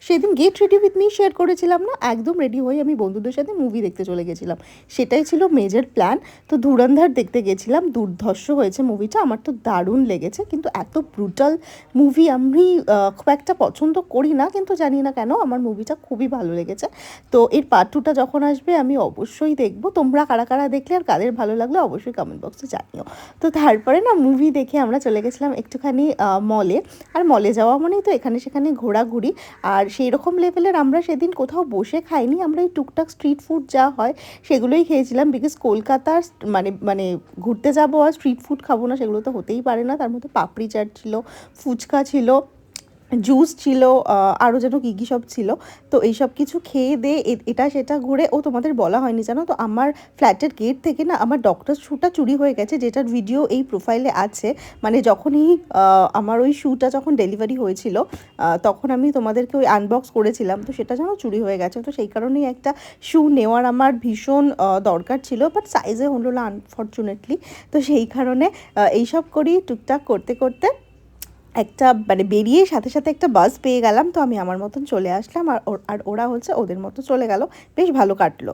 সেদিন get ready with me share করেছিলাম না, একদম রেডি হয়ে আমি বন্ধুদের সাথে মুভি দেখতে চলে গেছিলাম। সেটাই ছিল মেজর প্ল্যান। তো ধুরন্ধর দেখতে গেছিলাম, দুর্ধর্ষ হয়েছে মুভিটা, আমার তো দারুণ লেগেছে। কিন্তু এত ব্রুটাল মুভি আমি খুব একটা পছন্দ করি না, কিন্তু জানি না কেন আমার মুভিটা খুবই ভালো লেগেছে। তো এর পার্ট টুটা যখন আসবে আমি অবশ্যই দেখবো। তোমরা কারা কারা দেখলে আর কাদের ভালো লাগলো অবশ্যই কমেন্ট বক্সে জানিও। তো তারপরে না মুভি দেখে আমরা চলে গেছিলাম একটুখানি মলে। আর মলে যাওয়া মানেই তো এখানে সেখানে ঘোরাঘুরি। আর সেই রকম লেভেলের আমরা সেদিন কোথাও বসে খাইনি, আমরা এই টুকটাক স্ট্রিট ফুড যা হয় সেগুলোই খেয়েছিলাম। বিকজ কলকাতার মানে মানে ঘুরতে যাবো আর স্ট্রিট ফুড খাবো না, সেগুলো তো হতেই পারে না। তার মধ্যে পাপড়ি চাট ছিল, ফুচকা ছিল, জুস ছিল, আরও যেন কী কী সব ছিল। তো এইসব কিছু খেয়ে দিয়ে এটা সেটা ঘুরে, ও তোমাদের বলা হয়নি জানো তো, আমার ফ্ল্যাটের গেট থেকে না আমার ডক্টর শ্যুটা চুরি হয়ে গেছে, যেটার ভিডিও এই প্রোফাইলে আছে। মানে যখনই আমার ওই শ্যুটা যখন ডেলিভারি হয়েছিল তখন আমি তোমাদেরকে ওই আনবক্স করেছিলাম, তো সেটা যেন চুরি হয়ে গেছে। তো সেই কারণেই একটা শ্যু নেওয়ার আমার ভীষণ দরকার ছিল, বাট সাইজে হলো না আনফর্চুনেটলি। তো সেই কারণে এইসব করি টুকটাক করতে করতে একটা মানে বেরিয়ে সাথে সাথে একটা বাস পেয়ে গেলাম। তো আমি আমার মতন চলে আসলাম, আর ওরা হচ্ছে ওদের মতো চলে গেল। বেশ ভালো কাটলো।